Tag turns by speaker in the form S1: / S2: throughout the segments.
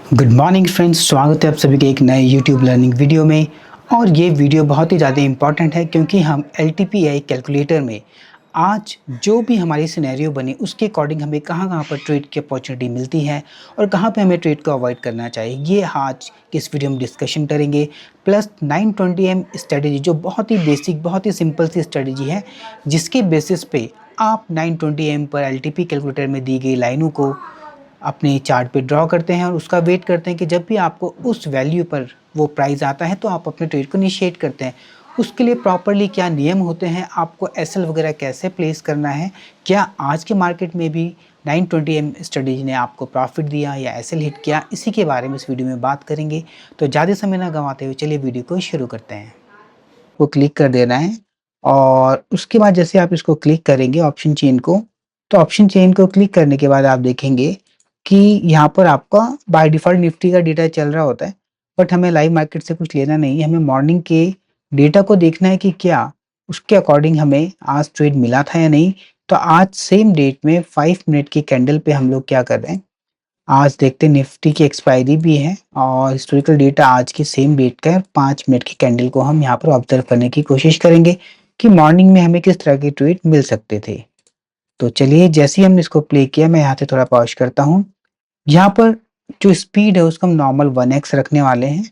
S1: Good morning friends, स्वागत है आप सभी के एक नए यूट्यूब लर्निंग वीडियो में। और ये वीडियो बहुत ही ज़्यादा इम्पॉर्टेंट है क्योंकि हम LTPI कैलकुलेटर में आज जो भी हमारी सिनेरियो बनी उसके अकॉर्डिंग हमें कहाँ पर ट्रेड की अपॉर्चुनिटी मिलती है और कहाँ पे हमें ट्रेड को अवॉइड करना चाहिए, ये आज की इस वीडियो में डिस्कशन करेंगे। प्लस 920M स्ट्रेटेजी जो बहुत ही बेसिक, बहुत ही सिंपल सी स्ट्रेटेजी है, जिसके बेसिस पे आप 920M पर LTP कैलकुलेटर में दी गई लाइनों को अपने चार्ट पे ड्रॉ करते हैं और उसका वेट करते हैं कि जब भी आपको उस वैल्यू पर वो प्राइस आता है तो आप अपने ट्रेड को इनिशिएट करते हैं। उसके लिए प्रॉपरली क्या नियम होते हैं, आपको एसएल वगैरह कैसे प्लेस करना है, क्या आज के मार्केट में भी 920M स्ट्रेटेजी ने आपको प्रॉफिट दिया या एसएल हिट किया, इसी के बारे में इस वीडियो में बात करेंगे। तो ज़्यादा समय ना गंवाते हुए चलिए वीडियो को शुरू करते हैं। वो क्लिक कर देना है और उसके बाद जैसे आप इसको क्लिक करेंगे ऑप्शन चेन को, तो ऑप्शन चेन को क्लिक करने के बाद आप देखेंगे कि यहाँ पर आपका बाय डिफ़ॉल्ट निफ्टी का डेटा चल रहा होता है, बट हमें लाइव मार्केट से कुछ लेना नहीं है। हमें मॉर्निंग के डेटा को देखना है कि क्या उसके अकॉर्डिंग हमें आज ट्रेड मिला था या नहीं। तो आज सेम डेट में 5 मिनट की कैंडल पे हम लोग क्या कर रहे हैं, आज देखते हैं निफ्टी की एक्सपायरी भी है और हिस्टोरिकल डेटा आज की सेम डेट का है। 5 मिनट की कैंडल को हम यहाँ पर ऑब्जर्व करने की कोशिश करेंगे कि मॉर्निंग में हमें किस तरह के ट्रेड मिल सकते थे। तो चलिए, जैसे ही हमने इसको प्ले किया, मैं यहाँ से थोड़ा पॉज करता हूँ। यहाँ पर जो स्पीड है उसको हम नॉर्मल 1x रखने वाले हैं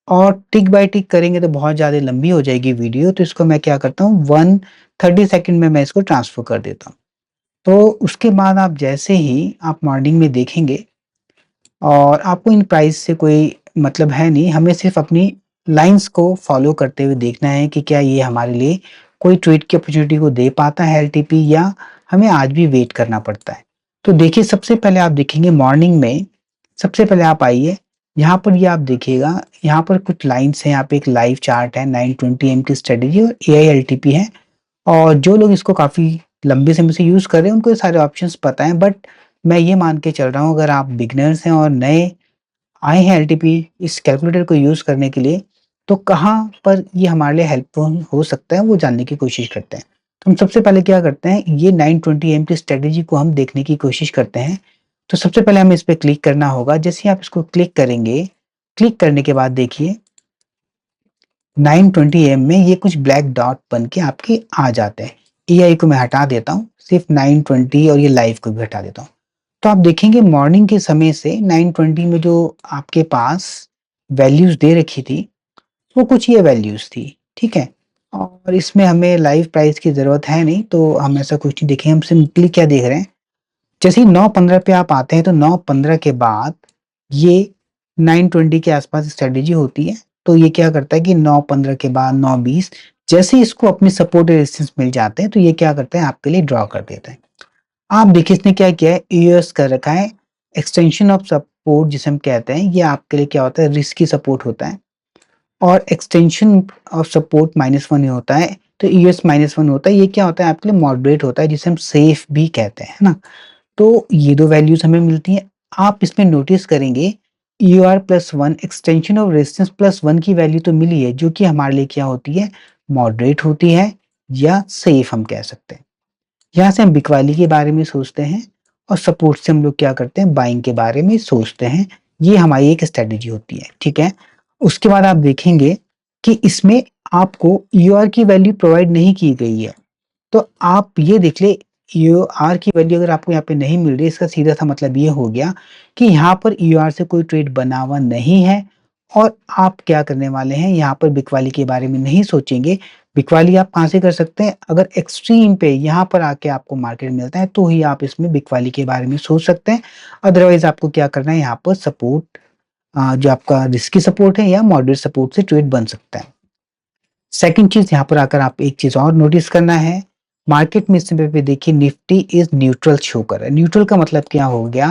S1: और टिक बाय टिक करेंगे तो बहुत ज़्यादा लंबी हो जाएगी वीडियो, तो इसको मैं क्या करता हूँ 130 सेकंड में मैं इसको ट्रांसफर कर देता हूँ। तो उसके बाद आप जैसे ही आप मॉर्निंग में देखेंगे और आपको इन प्राइस से कोई मतलब है नहीं, हमें सिर्फ अपनी लाइंस को फॉलो करते हुए देखना है कि क्या ये हमारे लिए कोई ट्रेड की अपॉर्चुनिटी को दे पाता है एलटीपी, या हमें आज भी वेट करना पड़ता है। तो देखिए, सबसे पहले आप देखेंगे मॉर्निंग में, सबसे पहले आप आइए यहाँ पर, ये आप देखिएगा यहाँ पर कुछ लाइन्स हैं। यहाँ पे एक लाइव चार्ट है, 920M की स्ट्रेटेजी और AILTP है। और जो लोग इसको काफ़ी लंबे समय से यूज़ कर रहे हैं उनको ये सारे ऑप्शंस पता हैं, बट मैं ये मान के चल रहा हूँ अगर आप बिगिनर्स हैं और नए आए हैं एलटीपी इस कैलकुलेटर को यूज़ करने के लिए, तो कहाँ पर ये हमारे लिए हेल्पफुल हो सकता है वो जानने की कोशिश करते हैं। तो हम सबसे पहले क्या करते हैं, ये 920M की स्ट्रेटेजी को हम देखने की कोशिश करते हैं। तो सबसे पहले हमें इस पे क्लिक करना होगा। जैसे ही आप इसको क्लिक करेंगे, क्लिक करने के बाद देखिए 920M में ये कुछ ब्लैक डॉट बन के आपके आ जाते हैं। एआई को मैं हटा देता हूँ, सिर्फ 920 और ये लाइव को भी हटा देता हूँ। तो आप देखेंगे मॉर्निंग के समय से 920 में जो आपके पास वैल्यूज़ दे रखी थी, वो कुछ ये वैल्यूज़ थी, ठीक है? और इसमें हमें लाइव प्राइस की ज़रूरत है नहीं, तो हम ऐसा कुछ नहीं देखेंगे। हम सिंपली क्या देख रहे हैं, जैसे ही 9:15 पे आप आते हैं तो 9:15 के बाद ये 920 के आसपास स्ट्रेटेजी होती है। तो ये क्या करता है कि 9:15 के बाद 9:20 जैसे ही इसको अपने सपोर्ट रेजिस्टेंस मिल जाते हैं तो ये क्या करता है, आपके लिए ड्रॉ कर देता है। आप देखिए इसने क्या किया है, ईएस कर रखा है, एक्सटेंशन ऑफ सपोर्ट जिसे हम कहते हैं। ये आपके लिए क्या होता है, रिस्की सपोर्ट होता है और एक्सटेंशन ऑफ सपोर्ट -1 ही होता है। तो ईएस -1 होता है, ये क्या होता है आपके लिए मॉडरेट होता है, जिसे हम सेफ भी कहते हैं, है ना? तो ये दो वैल्यूज हमें मिलती हैं। आप इसमें नोटिस करेंगे ER+1 एक्सटेंशन ऑफ रेजिस्टेंस +1 की वैल्यू तो मिली है, जो कि हमारे लिए क्या होती है, मॉडरेट होती है या सेफ हम कह सकते हैं। यहाँ से हम बिकवाली के बारे में सोचते हैं और सपोर्ट से हम लोग क्या करते हैं, बाइंग के बारे में सोचते हैं। ये हमारी एक स्ट्रेटेजी होती है, ठीक है? उसके बाद आप देखेंगे कि इसमें आपको ER की वैल्यू प्रोवाइड नहीं की गई है। तो आप ये देख ले, EOR की वैल्यू अगर आपको यहाँ पे नहीं मिल रही, इसका सीधा सा मतलब ये हो गया कि यहाँ पर EOR से कोई ट्रेड बना हुआ नहीं है। और आप क्या करने वाले हैं, यहाँ पर बिकवाली के बारे में नहीं सोचेंगे। बिकवाली आप कहाँ से कर सकते हैं, अगर एक्सट्रीम पे यहाँ पर आके आपको मार्केट मिलता है तो ही आप इसमें बिकवाली के बारे में सोच सकते हैं। अदरवाइज आपको क्या करना है, यहाँ पर सपोर्ट जो आपका रिस्की सपोर्ट है या मॉडरेट सपोर्ट से ट्रेड बन सकता है। सेकंड चीज़, यहाँ पर आकर आप एक चीज़ और नोटिस करना है, मार्केट में इस समय पे देखिए निफ्टी इज़ न्यूट्रल शो कर रहा है। न्यूट्रल का मतलब क्या हो गया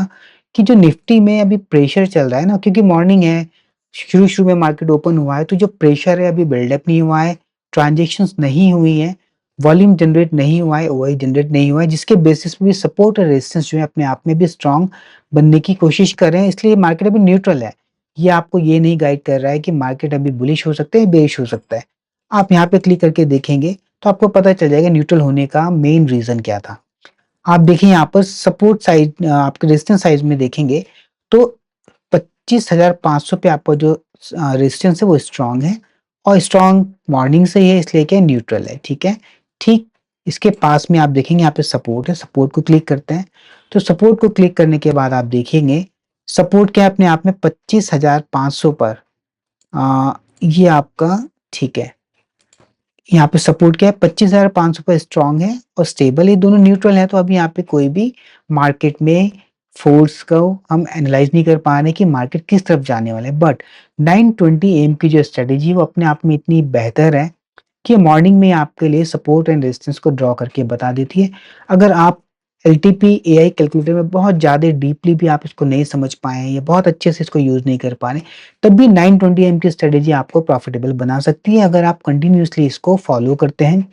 S1: कि जो निफ्टी में अभी प्रेशर चल रहा है ना, क्योंकि मॉर्निंग है, शुरू-शुरू में मार्केट ओपन हुआ है, तो जो प्रेशर है अभी बिल्डअप नहीं हुआ है, ट्रांज़ैक्शंस नहीं हुई हैं, वॉल्यूम जनरेट नहीं हुआ है, ओआई जनरेट नहीं हुआ है, जिसके बेसिस पे भी सपोर्ट और रेजिस्टेंस जो है अपने आप में भी स्ट्रॉन्ग बनने की कोशिश कर रहे हैं, इसलिए मार्केट अभी न्यूट्रल है। ये आपको ये नहीं गाइड कर रहा है कि मार्केट अभी बुलिश हो सकता है, बेरिश हो सकता है। आप यहाँ पे क्लिक करके देखेंगे तो आपको पता चल जाएगा न्यूट्रल होने का मेन रीज़न क्या था। आप देखिए यहाँ पर सपोर्ट साइड, आपके रेजिस्टेंस साइड में देखेंगे तो 25,500 पे आपका जो रेजिस्टेंस है वो स्ट्रांग है और स्ट्रांग मॉर्निंग से ही है, इसलिए क्या न्यूट्रल है। ठीक है, ठीक इसके पास में आप देखेंगे यहाँ पे सपोर्ट है, सपोर्ट को क्लिक करते हैं। तो सपोर्ट को क्लिक करने के बाद आप देखेंगे सपोर्ट क्या है अपने आप में 25,500 पर। ये आपका ठीक है, यहाँ पे सपोर्ट क्या है 25,500 पर स्ट्रांग है और स्टेबल है, दोनों न्यूट्रल है। तो अभी यहाँ पे कोई भी मार्केट में फोर्स को हम एनालाइज नहीं कर पा रहे कि मार्केट किस तरफ जाने वाला है। बट 920 एम की जो स्ट्रेटेजी है वो अपने आप में इतनी बेहतर है कि मॉर्निंग में आपके लिए सपोर्ट एंड रेजिस्टेंस को ड्रॉ करके बता देती है। अगर आप एलटीपी एआई कैलकुलेटर में बहुत ज़्यादा डीपली भी आप इसको नहीं समझ पाए हैं या बहुत अच्छे से इसको यूज़ नहीं कर पा रहे, तब भी 920 एम की स्ट्रेटेजी आपको प्रॉफिटेबल बना सकती है अगर आप कंटिन्यूसली इसको फॉलो करते हैं।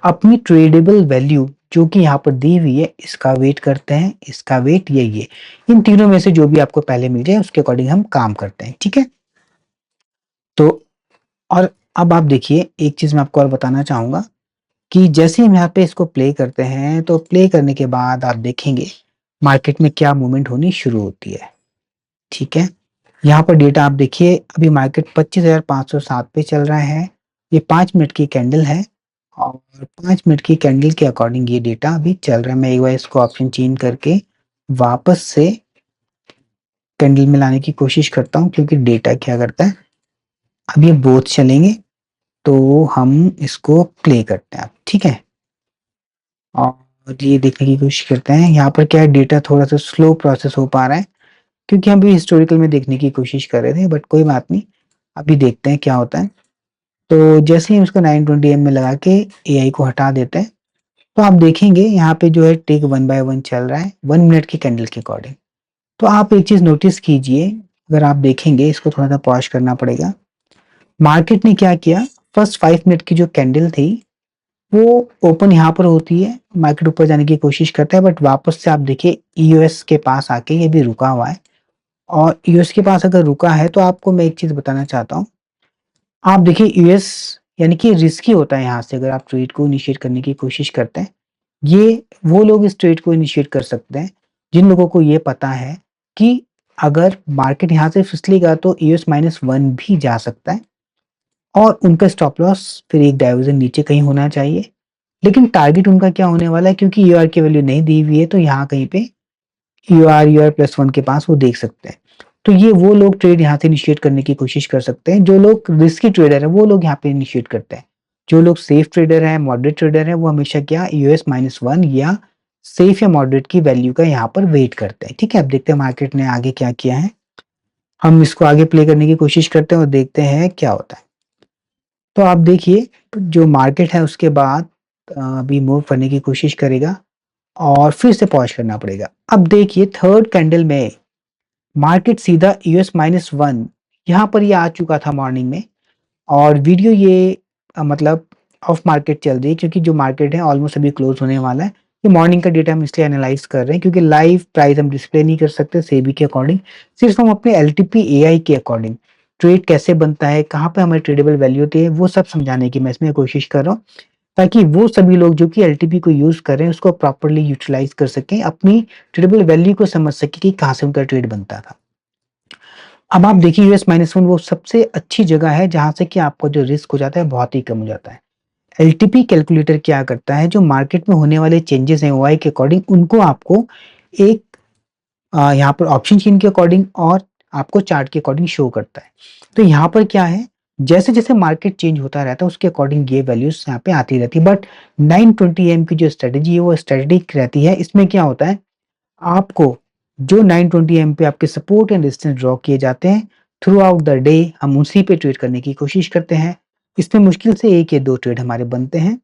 S1: अपनी ट्रेडेबल वैल्यू जो कि यहाँ पर दी हुई है इसका वेट करते हैं, इसका वेट यही है। इन तीनों में से जो भी आपको पहले मिल जाए उसके अकॉर्डिंग हम काम करते हैं। ठीक है, तो और अब आप देखिए एक चीज़ मैं आपको और बताना चाहूँगा कि जैसे ही हम यहाँ पे इसको प्ले करते हैं तो प्ले करने के बाद आप देखेंगे मार्केट में क्या मूवमेंट होनी शुरू होती है। ठीक है, यहाँ पर डेटा आप देखिए अभी मार्केट 25,507 पे चल रहा है। ये 5 मिनट की कैंडल है और 5 मिनट की कैंडल के अकॉर्डिंग ये डेटा अभी चल रहा है। मैं एक बार इसको ऑप्शन चेंज करके वापस से कैंडल में लाने की कोशिश करता हूँ क्योंकि डेटा क्या करता है, अब ये बोथ चलेंगे तो हम इसको प्ले करते हैं। ठीक है, और ये देखने की कोशिश करते हैं यहाँ पर क्या है, डेटा थोड़ा सा स्लो प्रोसेस हो पा रहा है क्योंकि हम भी हिस्टोरिकल में देखने की कोशिश कर रहे थे। बट कोई बात नहीं, अभी देखते हैं क्या होता है। तो जैसे ही हम इसको 920 एम में लगा के एआई को हटा देते हैं तो आप देखेंगे यहाँ पे जो है टेक 1 बाय 1 चल रहा है 1 मिनट की कैंडल के अकॉर्डिंग। तो आप एक चीज नोटिस कीजिए, अगर आप देखेंगे इसको थोड़ा सा पॉज करना पड़ेगा। मार्केट ने क्या किया, फर्स्ट 5 मिनट की जो कैंडल थी वो ओपन यहाँ पर होती है, मार्केट ऊपर जाने की कोशिश करता है बट वापस से आप देखिए यूएस के पास आके ये भी रुका हुआ है। और यूएस के पास अगर रुका है तो आपको मैं एक चीज बताना चाहता हूँ, आप देखिए यूएस यानी कि रिस्की होता है यहाँ से अगर आप ट्रेड को इनिशिएट करने की कोशिश करते हैं। ये वो लोग इस ट्रेड को इनिशिएट कर सकते हैं जिन लोगों को ये पता है कि अगर मार्केट यहाँ से फिसलेगा तो यूएस-1 भी जा सकता है और उनका स्टॉप लॉस फिर एक डाइवर्जन नीचे कहीं होना चाहिए। लेकिन टारगेट उनका क्या होने वाला है, क्योंकि यूआर की वैल्यू नहीं दी हुई है तो यहाँ कहीं पे यूआर+1 के पास वो देख सकते हैं। तो ये वो लोग ट्रेड यहाँ से इनिशिएट करने की कोशिश कर सकते हैं, जो लोग रिस्की ट्रेडर है वो लोग यहाँ पे इनिशिएट करते हैं। जो लोग सेफ ट्रेडर है, मॉडरेट ट्रेडर है, वो हमेशा क्या यूएस-1 या सेफ या मॉडरेट की वैल्यू का यहाँ पर वेट करते हैं। ठीक है, अब देखते हैं मार्केट ने आगे क्या किया है। हम इसको आगे प्ले करने की कोशिश करते हैं और देखते हैं क्या होता है। तो आप देखिए जो मार्केट है उसके बाद अभी मूव करने की कोशिश करेगा और फिर से पॉज करना पड़ेगा। अब देखिए थर्ड कैंडल में मार्केट सीधा यूएस-1 यहाँ पर ये आ चुका था मॉर्निंग में और वीडियो ये मतलब ऑफ मार्केट चल रही है क्योंकि जो मार्केट है ऑलमोस्ट अभी क्लोज होने वाला है। ये मॉर्निंग का डेटा हम इसलिए एनालाइज कर रहे हैं क्योंकि लाइव प्राइस हम डिस्प्ले नहीं कर सकते सेबी के अकॉर्डिंग, सिर्फ हम अपने एलटीपी एआई के अकॉर्डिंग ट्रेड कैसे बनता है, कहाँ पे हमारी ट्रेडेबल वैल्यू होती है, वो सब समझाने की मैं इसमें कोशिश कर रहा हूँ ताकि वो सभी लोग जो कि एलटीपी को यूज कर रहे हैं उसको प्रॉपरली यूटिलाइज कर सकें, अपनी ट्रेडेबल वैल्यू को समझ सके कि कहाँ से उनका ट्रेड बनता था। अब आप देखिए यूएस-1 वो सबसे अच्छी जगह है जहां से कि आपका जो रिस्क हो जाता है बहुत ही कम हो जाता है। एलटीपी कैलकुलेटर क्या करता है, जो मार्केट में होने वाले चेंजेस हैं ओआई के अकॉर्डिंग उनको आपको एक यहाँ पर ऑप्शन चेन के अकॉर्डिंग और आपको चार्ट के अकॉर्डिंग शो करता है। तो यहाँ पर क्या है, जैसे जैसे मार्केट चेंज होता रहता है उसके अकॉर्डिंग ये वैल्यूज यहाँ पे आती रहती है। बट 920 एम की जो स्ट्रेटेजी है वो स्ट्रेटेजिक रहती है। इसमें क्या होता है, आपको जो 920 एम पे आपके सपोर्ट एंड रेजिस्टेंस ड्रॉ किए जाते हैं थ्रू आउट द डे हम उसी पे ट्रेड करने की कोशिश करते हैं। इसमें मुश्किल से 1 या 2 ट्रेड हमारे बनते हैं,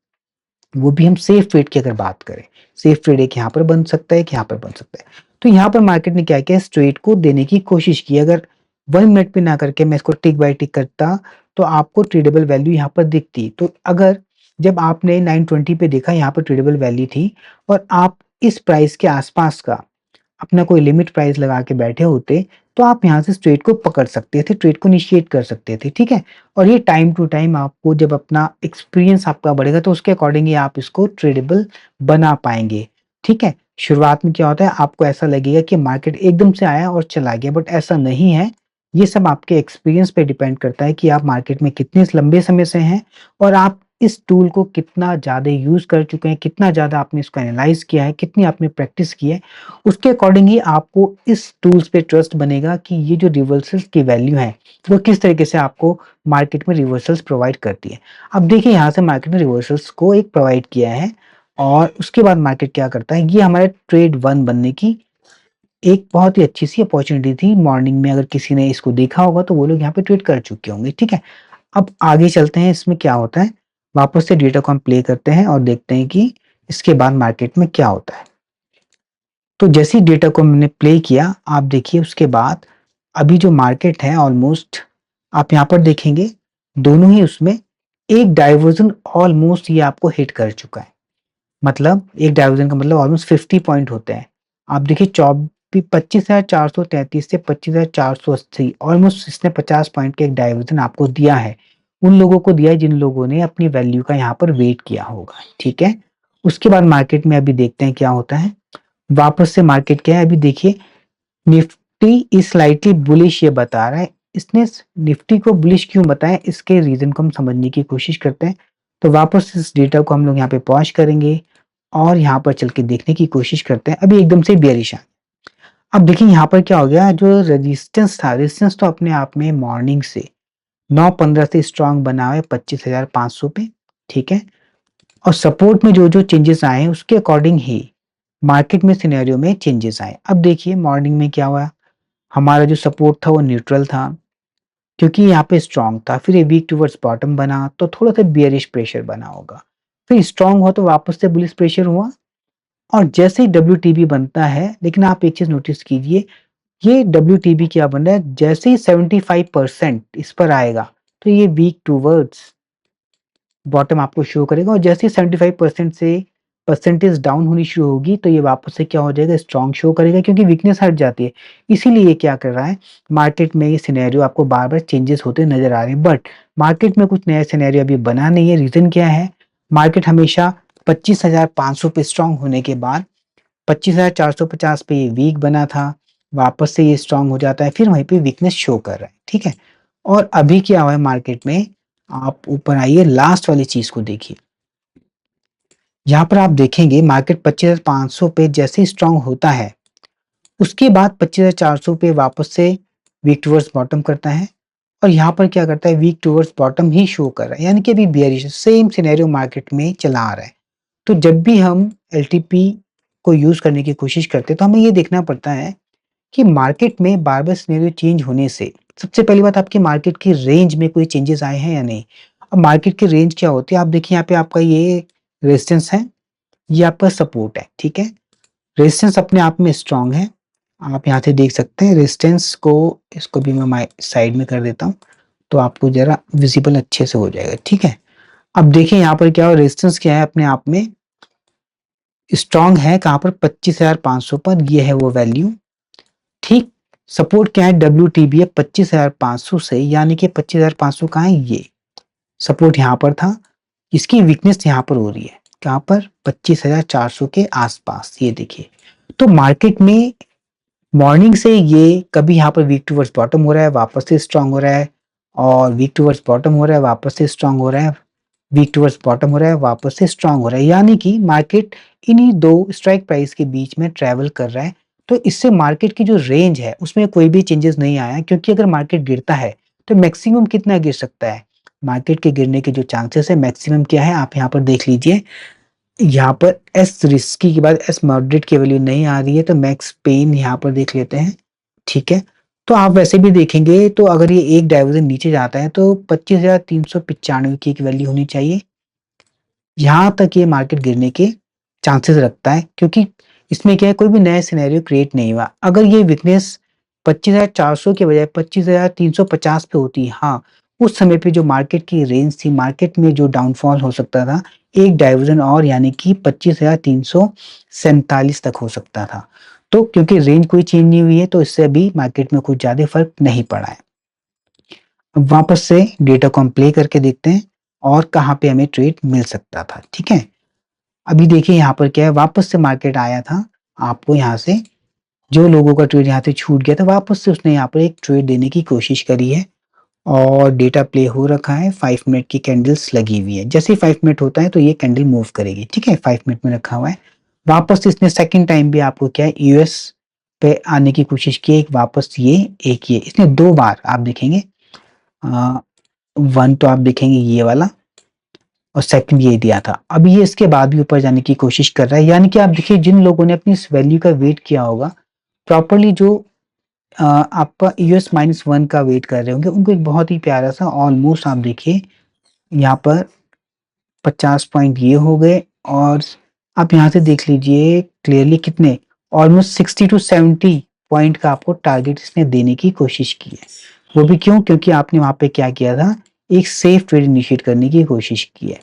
S1: वो भी हम सेफ ट्रेड की अगर बात करें। सेफ ट्रेड एक यहाँ पर बन सकता है, एक यहाँ पर बन सकता है। तो यहाँ पर मार्केट ने क्या किया, इस ट्रेड को देने की कोशिश की। अगर 1 मिनट पे ना करके मैं इसको टिक बाय टिक करता तो आपको ट्रेडेबल वैल्यू यहाँ पर दिखती। तो अगर जब आपने 920 पे देखा यहाँ पर ट्रेडेबल वैल्यू थी और आप इस प्राइस के आसपास का अपना कोई लिमिट प्राइस लगा के बैठे होते तो आप यहाँ से ट्रेड को पकड़ सकते थे, ट्रेड को इनिशिएट कर सकते थे। ठीक है, और ये टाइम टू टाइम आपको जब अपना एक्सपीरियंस आपका बढ़ेगा तो उसके अकॉर्डिंग ही आप इसको ट्रेडेबल बना पाएंगे। ठीक है, शुरुआत में क्या होता है आपको ऐसा लगेगा कि मार्केट एकदम से आया और चला गया, बट ऐसा नहीं है। ये सब आपके एक्सपीरियंस पे डिपेंड करता है कि आप मार्केट में कितने लंबे समय से हैं और आप इस टूल को कितना ज़्यादा यूज़ कर चुके हैं, कितना ज़्यादा आपने इसको एनालाइज़ किया है, कितनी आपने प्रैक्टिस की है। उसके अकॉर्डिंग ही आपको इस टूल्स पे ट्रस्ट बनेगा कि ये जो रिवर्सल्स की वैल्यू है, वो किस तरीके से आपको मार्केट में रिवर्सल्स प्रोवाइड करती है। अब देखिए यहाँ से मार्केट ने रिवर्सल्स को एक प्रोवाइड किया है और उसके बाद मार्केट क्या करता है, ये हमारे ट्रेड 1 बनने की एक बहुत ही अच्छी-सी अपॉर्च्युनिटी थी। मॉर्निंग में अगर किसी ने इसको देखा होगा तो वो लोग यहाँ पे ट्रेड कर चुके होंगे, ठीक है? अब आगे चलते हैं, इसमें क्या होता है, वापस से डेटा को हम प्ले करते हैं और देखते हैं कि इसके बाद मार्केट में क्या होता है। तो जैसे ही डेटा को हमने प्ले किया, आप देखिए उसके बाद अभी जो मार्केट है ऑलमोस्ट आप यहाँ पर देखेंगे, दोनों ही उसमें एक डाइवर्जन ऑलमोस्ट ये आपको हिट कर चुका है। मतलब एक डाइवर्जन का मतलब ऑलमोस्ट 50 पॉइंट होते हैं। आप देखिए 25,433 से 25,480 ऑलमोस्ट इसने 50 पॉइंट का एक डाइवर्जन आपको दिया है। उन लोगों को दिया है जिन लोगों ने अपनी वैल्यू का यहाँ पर वेट किया होगा, ठीक है? उसके बाद मार्केट में अभी देखते हैं क्या होता है। वापस से मार्केट क्या है, अभी देखिए निफ्टी इज स्लाइटली बुलिश ये बता रहा है। इसने निफ्टी को बुलिश क्यों बताया, इसके रीजन को हम समझने की कोशिश करते हैं। तो वापस इस डेटा को हम लोग यहाँ पे पॉज करेंगे और यहाँ पर चल के देखने की कोशिश करते हैं। अभी एकदम से बेयरिश है। अब देखिए यहाँ पर क्या हो गया, जो रेजिस्टेंस था, रेजिस्टेंस तो अपने आप में मॉर्निंग से 9:15 से स्ट्रांग बना हुआ है 25,500 पे, ठीक है? और सपोर्ट में जो-जो चेंजेस आए हैं उसके अकॉर्डिंग ही मार्केट में सिनेरियो में चेंजेस आए। अब देखिए मॉर्निंग में क्या हुआ, हमारा जो सपोर्ट था वो न्यूट्रल था क्योंकि यहाँ पे स्ट्रांग था। फिर ये वीक टुवर्ड्स बॉटम बना तो थोड़ा-सा बेयरिश प्रेशर बना होगा। फिर स्ट्रांग हुआ तो वापस से बुलिश प्रेशर हुआ और जैसे ही डब्ल्यूटीबी बनता है, लेकिन आप एक चीज़ नोटिस कीजिए, ये डब्ल्यूटीबी क्या बन रहा है, जैसे ही 75% इस पर आएगा, तो ये वीक टुवर्ड्स बॉटम आपको शो करेगा और जैसे ही 75% से परसेंटेज डाउन होनी शुरू होगी, तो ये वापस से क्या हो जाएगा, स्ट्रॉन्ग शो करेगा क्योंकि वीकनेस हट जाती है। इसीलिए ये क्या कर रहा है, मार्केट में ये सिनेरियो आपको बार-बार चेंजेस होते नज़र आ रहे हैं। बट मार्केट में कुछ नया सिनेरियो अभी बना नहीं है। रीज़न क्या है, मार्केट हमेशा 25,500 पे स्ट्रॉन्ग होने के बाद 25,450 पे ये वीक बना था, वापस से ये स्ट्रॉन्ग हो जाता है, फिर वहीं पे वीकनेस शो कर रहा है, ठीक है? और अभी क्या हुआ है मार्केट में, आप ऊपर आइए लास्ट वाली चीज़ को देखिए। यहाँ पर आप देखेंगे मार्केट 25,500 पे जैसे ही स्ट्रॉन्ग होता है, उसके बाद 25,400 पे वापस से वीक टुवर्ड्स बॉटम करता है और यहाँ पर क्या करता है, वीक टुवर्ड्स बॉटम ही शो कर रहा है, यानी कि अभी बेयरिश है। सेम सिनेरियो मार्केट में चला आ रहा है। तो जब भी हम एलटीपी को यूज़ करने की कोशिश करते हैं, तो हमें ये देखना पड़ता है कि मार्केट में बार-बार सिनेरियो चेंज होने से सबसे पहली बात, आपकी मार्केट की रेंज में कोई चेंजेस आए हैं या नहीं। अब मार्केट की रेंज क्या होती है, आप देखिए यहाँ पे आपका ये रेजिस्टेंस है, ये आपका सपोर्ट है, ठीक है? रेजिस्टेंस अपने आप में स्ट्रॉन्ग है। आप यहाँ से देख सकते हैं रेजिस्टेंस को, इसको भी मैं माय साइड में कर देता हूँ, तो आपको ज़रा विज़िबल अच्छे से हो जाएगा, ठीक है? अब देखिए यहाँ पर क्या हो, रेजिस्टेंस क्या है अपने आप में स्ट्रॉन्ग है, कहाँ पर 25,500 पर, ये है वो वैल्यू, ठीक। सपोर्ट क्या है, डब्ल्यूटीबी है 25,500 से, यानी कि 25,500 कहाँ है, ये सपोर्ट यहाँ पर था। इसकी वीकनेस यहाँ पर हो रही है, कहाँ पर, 25,400 के आसपास, ये देखिए। तो मार्केट में मॉर्निंग से ये कभी यहाँ पर वीक टुवर्ड्स बॉटम हो रहा है, वापस से स्ट्रांग हो रहा है और वीक टुवर्ड्स बॉटम हो रहा है, वापस से स्ट्रांग हो रहा है, वीक टुवर्ड्स बॉटम हो रहा है, वापस से स्ट्रांग हो रहा है, यानी कि मार्केट इन्हीं दो स्ट्राइक प्राइस के बीच में ट्रैवल कर रहा है। तो इससे मार्केट की जो रेंज है उसमें कोई भी चेंजेस नहीं आया, क्योंकि अगर मार्केट गिरता है तो मैक्सिमम कितना गिर सकता है, मार्केट के गिरने के जो चांसेस है मैक्सिमम क्या है, आप यहाँ पर देख लीजिए। यहाँ पर एस रिस्की के बाद एस मॉडरेट की वैल्यू नहीं आ रही है, तो मैक्स पेन यहाँ पर देख लेते हैं, ठीक है? तो आप वैसे भी देखेंगे तो अगर ये एक डाइवर्जन नीचे जाता है तो 25,395 की एक वैल्यू होनी चाहिए। यहाँ तक ये मार्केट गिरने के चांसेस रखता है, क्योंकि इसमें क्या है, कोई भी नया सिनेरियो क्रिएट नहीं हुआ। अगर ये वीकनेस 25,400 के बजाय 25,350 पे होती, हाँ, उस समय पे जो मार्केट की रेंज थी, मार्केट में जो डाउनफॉल हो सकता था, एक डाइवर्जन और, यानी कि 25,347 तक हो सकता था। तो क्योंकि रेंज कोई चेंज नहीं हुई है, तो इससे अभी मार्केट में कुछ ज़्यादा फर्क नहीं पड़ा है। अब वापस से डेटा को हम प्ले करके देखते हैं और कहाँ पे हमें ट्रेड मिल सकता था, ठीक है? अभी देखिए यहाँ पर क्या है, वापस से मार्केट आया था, आपको यहाँ से जो लोगों का ट्रेड यहाँ से छूट गया था वापस से उसने यहाँ पर एक ट्रेड देने की कोशिश करी है और डेटा प्ले हो रखा है। 5 मिनट की कैंडल्स लगी हुई है। जैसे ही 5 मिनट होता है तो ये कैंडल मूव करेगी। ठीक है, 5 मिनट में रखा हुआ है। वापस इसने सेकंड टाइम भी आपको क्या है यूएस पे आने की कोशिश की। एक वापस ये इसने 2 बार आप देखेंगे, वन तो आप देखेंगे ये वाला और सेकंड ये दिया था। अब ये इसके बाद भी ऊपर जाने की कोशिश कर रहा है। यानी कि आप देखिए जिन लोगों ने अपनी इस वैल्यू का वेट किया होगा प्रॉपरली, जो आपका US-1 का वेट कर रहे होंगे, उनको एक बहुत ही प्यारा सा ऑलमोस्ट आप देखिए यहाँ पर 50 पॉइंट ये हो गए। और आप यहाँ से देख लीजिए क्लियरली कितने ऑलमोस्ट 60 टू 70 पॉइंट का आपको टारगेट इसने देने की कोशिश की है। वो भी क्यों? क्योंकि आपने वहां पे क्या किया था, एक सेफ ट्रेड इनिशिएट करने की कोशिश की है।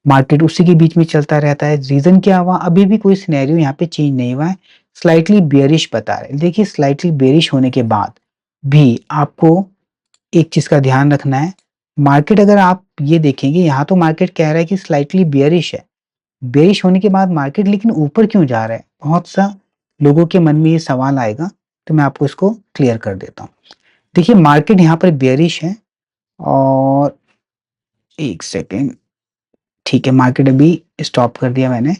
S1: मार्केट उसी के बीच में चलता रहता है। रीजन क्या हुआ? अभी भी कोई सिनेरियो यहाँ पे चेंज नहीं हुआ है। स्लाइटली बेयरिश बता रहे हैं। देखिए स्लाइटली बेयरिश होने के बाद भी आपको एक चीज का ध्यान रखना है। मार्केट अगर आप ये देखेंगे, यहाँ तो मार्केट कह रहा है कि स्लाइटली बेयरिश है। बेयरिश होने के बाद मार्केट लेकिन ऊपर क्यों जा रहा है? बहुत सा लोगों के मन में ये सवाल आएगा, तो मैं आपको इसको क्लियर कर देता हूँ। देखिए मार्केट यहाँ पर बेयरिश है और एक सेकेंड, ठीक है, मार्केट अभी स्टॉप कर दिया मैंने।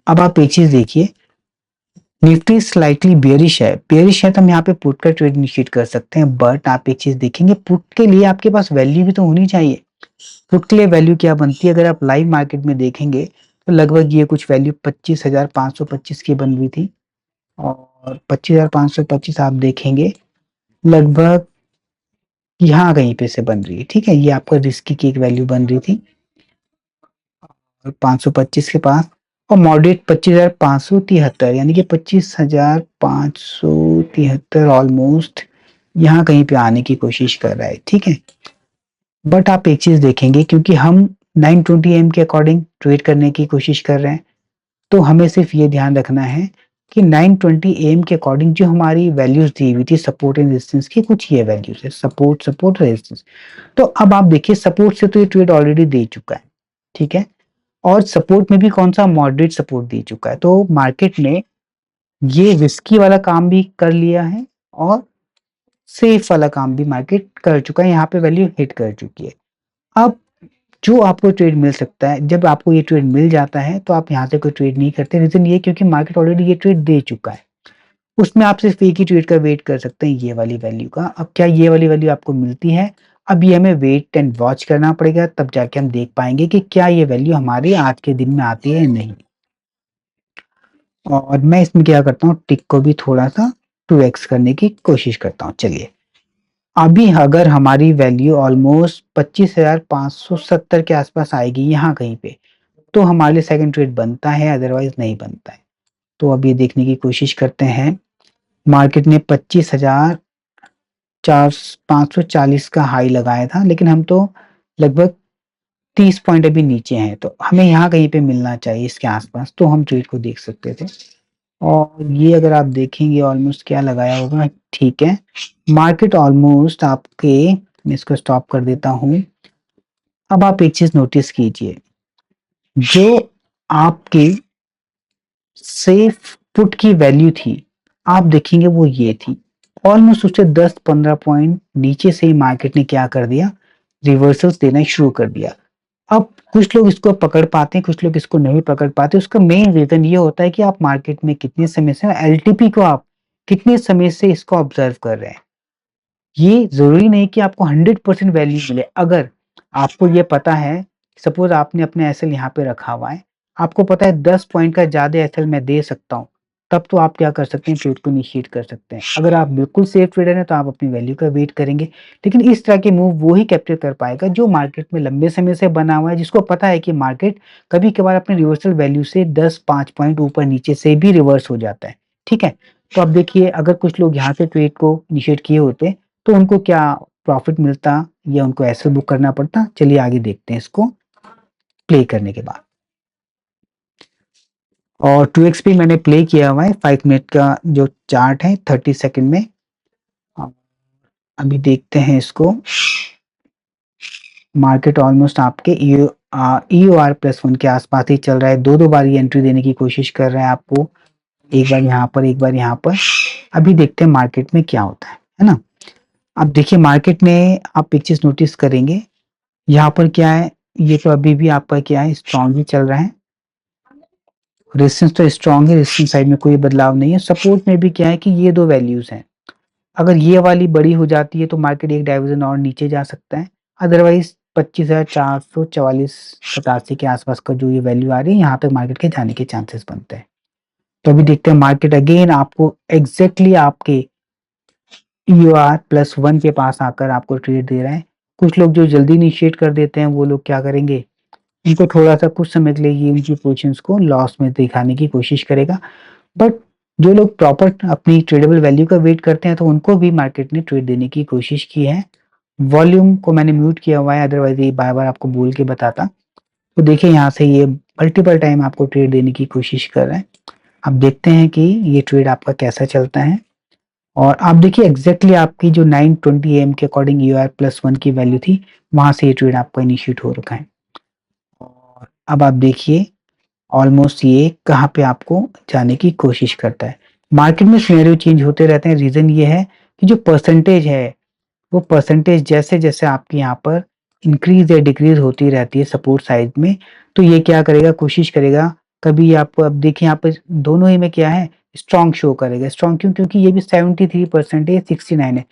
S1: अब आप एक चीज देखिए, निफ्टी स्लाइटली बेयरिश है तो हम यहाँ पे पुट का ट्रेड इनिशिएट कर सकते हैं। बट आप एक चीज देखेंगे, पुट के लिए आपके पास वैल्यू भी तो होनी चाहिए। पुट के लिए वैल्यू क्या बनती है? अगर आप लाइव मार्केट में देखेंगे तो लगभग ये कुछ वैल्यू 25,525 की बन रही थी और 25,525 आप देखेंगे लगभग यहाँ कहीं पे से बन रही है। ठीक है, ये आपका रिस्की की एक वैल्यू बन रही थी और 525 के पास, और मॉडरेट 25,573, यानी कि 25,573 ऑलमोस्ट यहाँ कहीं पे आने की कोशिश कर रहा है। ठीक है, बट आप एक चीज देखेंगे, क्योंकि हम 920 एम के अकॉर्डिंग ट्रेड करने की कोशिश कर रहे हैं, तो हमें सिर्फ ये ध्यान रखना है कि 920 एम के अकॉर्डिंग जो हमारी वैल्यूज दी हुई थी सपोर्ट एंड रेजिस्टेंस की, कुछ ये वैल्यूज है, सपोर्ट सपोर्ट रेजिस्टेंस। तो अब आप देखिए सपोर्ट से तो ये ट्रेड ऑलरेडी दे चुका है। ठीक है, और सपोर्ट में भी कौन सा? मॉडरेट सपोर्ट दे चुका है। तो मार्केट ने ये रिस्की वाला काम भी कर लिया है और सेफ वाला काम भी मार्केट कर चुका है। यहाँ पे वैल्यू हिट कर चुकी है। अब जो आपको ट्रेड मिल सकता है, जब आपको ये ट्रेड मिल जाता है तो आप यहाँ से कोई ट्रेड नहीं करते। रीजन ये क्योंकि मार्केट ऑलरेडी ये ट्रेड दे चुका है। उसमें आप सिर्फ एक ही ट्रेड का वेट कर सकते हैं, ये वाली वैल्यू का। अब क्या ये वाली वैल्यू आपको मिलती है? अब ये हमें वेट एंड वॉच करना पड़ेगा, तब जाके हम देख पाएंगे कि क्या ये वैल्यू हमारे आज के दिन में आती है या नहीं। और मैं इसमें क्या करता हूँ, टिक को भी थोड़ा सा 2x करने की कोशिश करता हूँ। चलिए, अभी अगर हमारी वैल्यू ऑलमोस्ट 25,570 के आसपास आएगी यहाँ कहीं पे, तो हमारे लिए सेकंड ट्रेड बनता है, अदरवाइज नहीं बनता है। तो अब ये देखने की कोशिश करते हैं। मार्केट ने 25,540 का हाई लगाया था, लेकिन हम तो लगभग 30 पॉइंट अभी नीचे हैं, तो हमें यहाँ कहीं पे मिलना चाहिए इसके आसपास, तो हम ट्रेड को देख सकते थे। और ये अगर आप देखेंगे ऑलमोस्ट क्या लगाया होगा। ठीक है, मार्केट ऑलमोस्ट आपके, मैं इसको स्टॉप कर देता हूं। अब आप एक चीज नोटिस कीजिए, जो आपकी सेफ पुट की वैल्यू थी, आप देखेंगे वो ये थी। ऑलमोस्ट उससे 10-15 पॉइंट नीचे से ही मार्केट ने क्या कर दिया, रिवर्सल्स देना शुरू कर दिया। अब कुछ लोग इसको पकड़ पाते हैं, कुछ लोग इसको नहीं पकड़ पाते। उसका मेन रीजन ये होता है कि आप मार्केट में कितने समय से, एलटीपी को आप कितने समय से इसको ऑब्जर्व कर रहे हैं। ये जरूरी नहीं कि आपको 100% वैल्यू मिले। अगर आपको ये पता है, सपोज आपने अपने एसएल यहाँ पे रखा हुआ है, आपको पता है 10 पॉइंट का ज्यादा एसएल मैं दे सकता हूँ, तब तो आप क्या कर सकते हैं, ट्रेड को इनिशिएट कर सकते हैं। अगर आप बिल्कुल सेफ ट्रेडर हैं तो आप अपनी वैल्यू का वेट करेंगे। लेकिन इस तरह के मूव वो ही कैप्चर कर पाएगा जो मार्केट में लंबे समय से बना हुआ है, जिसको पता है कि मार्केट कभी कभार अपने रिवर्सल वैल्यू से 10-5 पॉइंट ऊपर नीचे से भी रिवर्स हो जाता है। ठीक है, तो अब देखिए अगर कुछ लोग यहाँ से ट्रेड को इनिशिएट किए होते तो उनको क्या प्रॉफिट मिलता या उनको ऐसे बुक करना पड़ता? चलिए आगे देखते हैं इसको प्ले करने के बाद। और 2x भी मैंने प्ले किया हुआ है। 5 मिनट का जो चार्ट है 30 सेकंड में। अभी देखते हैं इसको। मार्केट ऑलमोस्ट आपके EOR+1 के आसपास ही चल रहा है। दो बार ये एंट्री देने की कोशिश कर रहा है आपको। एक बार यहाँ पर, एक बार यहाँ पर। अभी देखते हैं मार्केट में क्या होता है ना। अब देखिए मार्केट में आप एक चीज नोटिस करेंगे, यहाँ पर क्या है, ये तो अभी भी आपका क्या है, स्ट्रांग ही चल रहा है। रेजिस्टेंस तो स्ट्रांग है, रेजिस्टेंस साइड में कोई बदलाव नहीं है। सपोर्ट में भी क्या है कि ये दो वैल्यूज हैं, अगर ये वाली बड़ी हो जाती है तो मार्केट एक डाइवर्जन और नीचे जा सकता है। अदरवाइज 25,444 के आसपास का जो ये वैल्यू आ रही है, यहाँ तक मार्केट के जाने के चांसेस बनते हैं। तो अभी देखते हैं मार्केट अगेन आपको एग्जैक्टली आपके EOR+1 के पास आकर आपको ट्रेड दे रहा है। कुछ लोग जो जल्दी इनिशिएट कर देते हैं वो लोग क्या करेंगे, इनको थोड़ा सा कुछ समय के लिए ये इनकी पोजीशंस को लॉस में दिखाने की कोशिश करेगा। बट जो लोग प्रॉपर अपनी ट्रेडेबल वैल्यू का वेट करते हैं तो उनको भी मार्केट ने ट्रेड देने की कोशिश की है। वॉल्यूम को मैंने म्यूट किया हुआ है, अदरवाइज ये बार बार आपको बोल के बताता। तो देखिए यहाँ से ये मल्टीपल टाइम आपको ट्रेड देने की कोशिश कर रहा है। अब देखते हैं कि ये ट्रेड आपका कैसा चलता है। और आप देखिए एग्जैक्टली आपकी जो 9:20 AM के अकॉर्डिंग EOR+1 की वैल्यू थी, वहां से ये ट्रेड आपका इनिशिएट हो रखा है। और अब आप देखिए ऑलमोस्ट ये कहाँ पे आपको जाने की कोशिश करता है। मार्केट में सिनेरियो चेंज होते रहते हैं। रीजन ये है कि जो परसेंटेज है, वो परसेंटेज जैसे जैसे आपकी यहाँ पर इंक्रीज या डिक्रीज होती रहती है सपोर्ट साइड में, तो ये क्या करेगा, कोशिश करेगा। कभी आपको अब देखिए यहाँ पर दोनों ही में क्या है, स्ट्रॉन्ग शो करेगा। स्ट्रॉन्ग क्यों, क्योंकि ये भी 73% है, 69 है।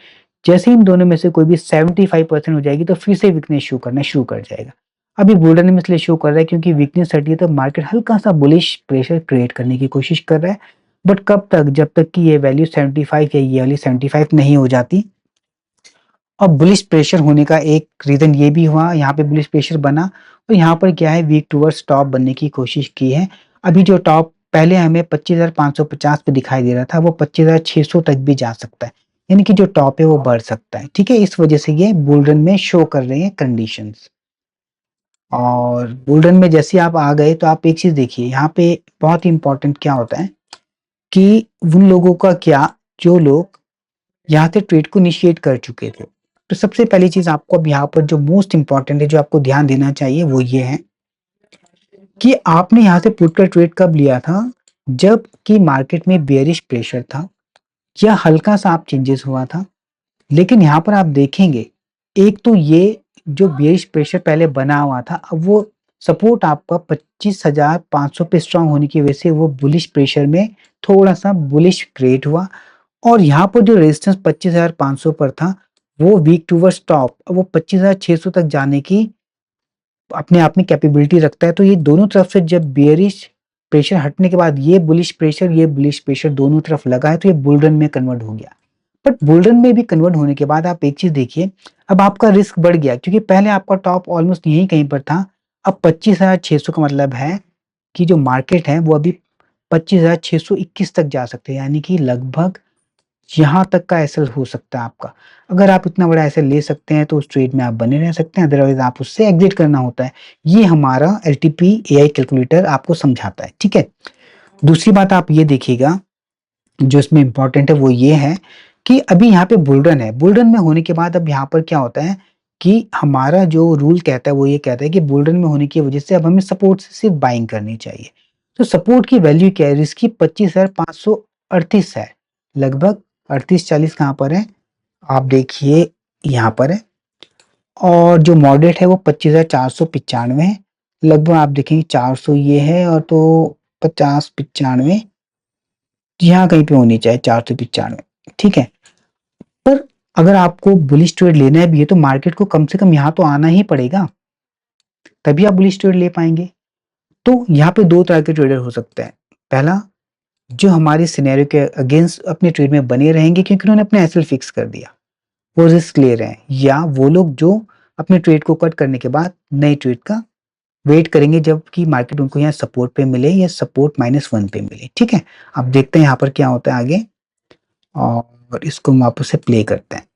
S1: जैसे इन दोनों में से कोई भी 75% हो जाएगी तो फिर से वीकनेस शो करना शुरू कर जाएगा। अभी गोल्डन में इसलिए शो कर रहा है क्योंकि वीकनेस हटी है तो मार्केट हल्का सा बुलिश प्रेशर क्रिएट करने की कोशिश कर रहा है। बट कब तक, जब तक कि ये वैल्यू 75 या ये वाली 75 नहीं हो जाती। और बुलिश प्रेशर होने का एक रीजन ये भी हुआ, यहाँ पे बुलिश प्रेशर बना और यहाँ पर क्या है, वीक टूवर्ड्स टॉप बनने की कोशिश की है। अभी जो टॉप पहले हमें 25,550 पे दिखाई दे रहा था, वो 25,600 तक भी जा सकता है। यानी कि जो टॉप है वो बढ़ सकता है। ठीक है, इस वजह से ये बुल में शो कर रहे हैं कंडीशंस। और बुल में जैसे आप आ गए तो आप एक चीज देखिए, यहाँ पे बहुत ही इंपॉर्टेंट क्या होता है कि उन लोगों का क्या, जो लोग यहाँ से ट्रेड को इनिशिएट कर चुके थे। तो सबसे पहली चीज आपको अब यहाँ पर जो मोस्ट इंपॉर्टेंट है, जो आपको ध्यान देना चाहिए, वो ये है कि आपने यहाँ से पुट का ट्रेड कब लिया था, जब कि मार्केट में बेयरिश प्रेशर था या हल्का सा आप चेंजेस हुआ था। लेकिन यहाँ पर आप देखेंगे, एक तो ये जो बेयरिश प्रेशर पहले बना हुआ था, अब वो सपोर्ट आपका 25,500 पे स्ट्रांग होने की वजह से वो बुलिश प्रेशर में थोड़ा सा बुलिश क्रिएट हुआ। और यहाँ पर जो रेजिस्टेंस 25,500 पर था, वो वीक टूवर्ड्स टॉप, वो 25,600 तक जाने की अपने आप में कैपेबिलिटी रखता है। तो ये दोनों तरफ से जब बेयरिश प्रेशर हटने के बाद ये बुलिश प्रेशर, ये बुलिश प्रेशर दोनों तरफ लगा है, तो ये बुल रन में कन्वर्ट हो गया। बट बुल रन में भी कन्वर्ट होने के बाद आप एक चीज देखिए, अब आपका रिस्क बढ़ गया क्योंकि पहले आपका टॉप ऑलमोस्ट यहीं कहीं पर था। अब 25,600 का मतलब है कि जो मार्केट है वो अभी 25,621 तक जा सकते हैं, यानी कि लगभग यहाँ तक का एसएल हो सकता है आपका। अगर आप इतना बड़ा एसएल ले सकते हैं तो उस ट्रेड में आप बने रह सकते हैं, अदरवाइज आप उससे एग्जिट करना होता है। ये हमारा एलटीपी एआई कैलकुलेटर आपको समझाता है। ठीक है, दूसरी बात आप ये देखिएगा, जो इसमें इंपॉर्टेंट है वो ये है कि अभी यहाँ पे बुलरन है। बुलरन में होने के बाद अब यहाँ पर क्या होता है कि हमारा जो रूल कहता है वो ये कहता है कि बुलरन में होने की वजह से अब हमें सपोर्ट से सिर्फ बाइंग करनी चाहिए। तो सपोर्ट की वैल्यू क्या है, रिस्की 25,538 है, लगभग 38-40 कहाँ पर है, आप देखिए यहाँ पर है। और जो मॉडरेट है वो 25,495 है, लगभग आप देखेंगे 400 ये है, और तो 50-95 यहाँ कहीं पे होनी चाहिए, 495। ठीक है, पर अगर आपको बुलिश ट्रेड लेना है भी है तो मार्केट को कम से कम यहाँ तो आना ही पड़ेगा, तभी आप बुलिश ट्रेड ले पाएंगे। तो यहाँ पे दो तरह के ट्रेडर हो सकते हैं। पहला, जो हमारे सिनेरियो के अगेंस्ट अपने ट्रेड में बने रहेंगे क्योंकि उन्होंने अपने एसएल फिक्स कर दिया, वो रिस्क ले रहे हैं। या वो लोग जो अपने ट्रेड को कट करने के बाद नए ट्रेड का वेट करेंगे जबकि मार्केट उनको यहाँ सपोर्ट पे मिले या सपोर्ट -1 पे मिले। ठीक है, अब देखते हैं यहाँ पर क्या होता है आगे, और इसको हम वापस से प्ले करते हैं।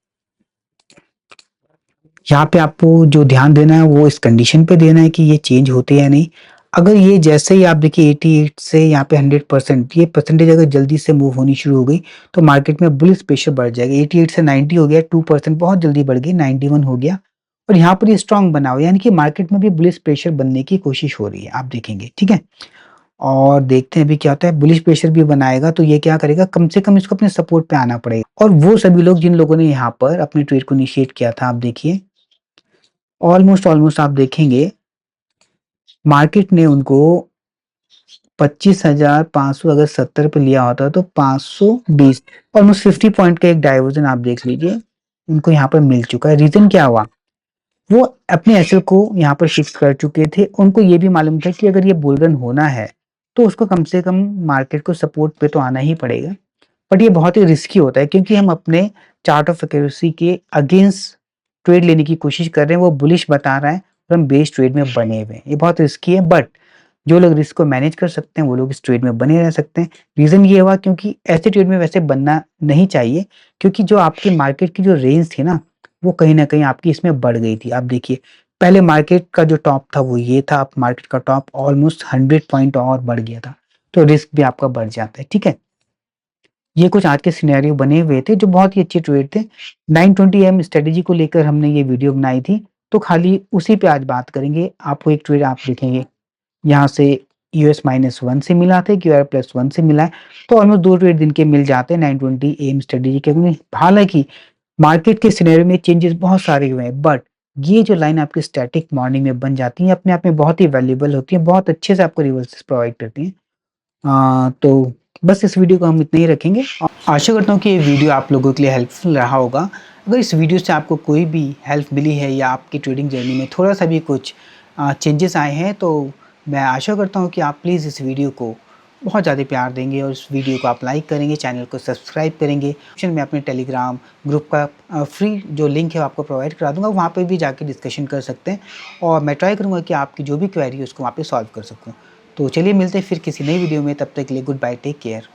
S1: यहाँ पे आपको जो ध्यान देना है वो इस कंडीशन पे देना है कि ये चेंज होते हैं या नहीं। अगर ये जैसे ही आप देखिए 88 से यहाँ पे 100%, ये परसेंटेज अगर जल्दी से मूव होनी शुरू हो गई तो मार्केट में बुलिश प्रेशर बढ़ जाएगा। 88 से 90 हो गया, 2% बहुत जल्दी बढ़ गई, 91 हो गया। और यहाँ पर ये स्ट्रांग बना हुआ, यानी कि मार्केट में भी बुलिश प्रेशर बनने की कोशिश हो रही है, आप देखेंगे। ठीक है, और देखते हैं अभी क्या होता है। बुलिश प्रेशर भी बनाएगा तो ये क्या करेगा, कम से कम इसको अपने सपोर्ट पे आना पड़ेगा। और वो सभी लोग जिन लोगों ने यहाँ पर अपने ट्रेड को इनिशिएट किया था, आप देखिए ऑलमोस्ट आप देखेंगे मार्केट ने उनको 25,500 अगर 70 पे लिया होता तो 520 ऑलमोस्ट 50 पॉइंट का एक डाइवर्जन आप देख लीजिए उनको यहाँ पर मिल चुका है। रीजन क्या हुआ, वो अपने एसएल को यहाँ पर शिफ्ट कर चुके थे। उनको ये भी मालूम था कि अगर ये बुल रन होना है तो उसको कम से कम मार्केट को सपोर्ट पे तो आना ही पड़ेगा। बट ये बहुत ही रिस्की होता है क्योंकि हम अपने चार्ट ऑफ एक्यूरेसी के अगेंस्ट ट्रेड लेने की कोशिश कर रहे हैं, वो बुलिश बता रहा है और हम बेस ट्रेड में बने हुए हैं। ये बहुत रिस्की है, बट जो लोग रिस्क को मैनेज कर सकते हैं वो लोग इस ट्रेड में बने रह सकते हैं। रीजन ये हुआ क्योंकि ऐसे ट्रेड में वैसे बनना नहीं चाहिए, क्योंकि जो आपकी मार्केट की जो रेंज थी ना वो कहीं ना कहीं आपकी इसमें बढ़ गई थी। आप देखिए पहले मार्केट का जो टॉप था वो ये था, अब मार्केट का टॉप ऑलमोस्ट 100 पॉइंट और बढ़ गया था, तो रिस्क भी आपका बढ़ जाता है। ठीक है, ये कुछ आज के सिनेरियो बने हुए थे जो बहुत ही अच्छे ट्रेड थे। 920 स्ट्रेटेजी को लेकर हमने ये वीडियो बनाई थी, तो खाली उसी पे आज बात करेंगे। आपको एक ट्रेड आप देखेंगे यहाँ से US-1 से मिला था, QR+1 से मिला है, तो ऑलमोस्ट 2 ट्रेड दिन के मिल जाते हैं 920 AM स्ट्रेटेजी के। हालांकि मार्केट के सिनेरियो में चेंजेस बहुत सारे हुए हैं, बट ये जो लाइन आपकी स्टैटिक मॉर्निंग में बन जाती है अपने आप में बहुत ही वैल्यूएबल होती है, बहुत अच्छे से आपको रिवर्सेस प्रोवाइड करती हैं। तो बस इस वीडियो को हम इतना ही रखेंगे। आशा करता हूँ कि ये वीडियो आप लोगों के लिए हेल्पफुल रहा होगा। अगर इस वीडियो से आपको कोई भी हेल्प मिली है या आपकी ट्रेडिंग जर्नी में थोड़ा सा भी कुछ चेंजेस आए हैं, तो मैं आशा करता हूँ कि आप प्लीज़ इस वीडियो को बहुत ज़्यादा प्यार देंगे और इस वीडियो को आप लाइक करेंगे, चैनल को सब्सक्राइब करेंगे। ऑप्शन में अपने टेलीग्राम ग्रुप का फ्री जो लिंक है वो आपको प्रोवाइड करा दूंगा, वहाँ पे भी जाके डिस्कशन कर सकते हैं और मैं ट्राई करूँगा कि आपकी जो भी क्वेरी है उसको वहाँ पे सॉल्व कर सकूँ। तो चलिए मिलते हैं फिर किसी नई वीडियो में, तब तक के लिए गुड बाय, टेक केयर।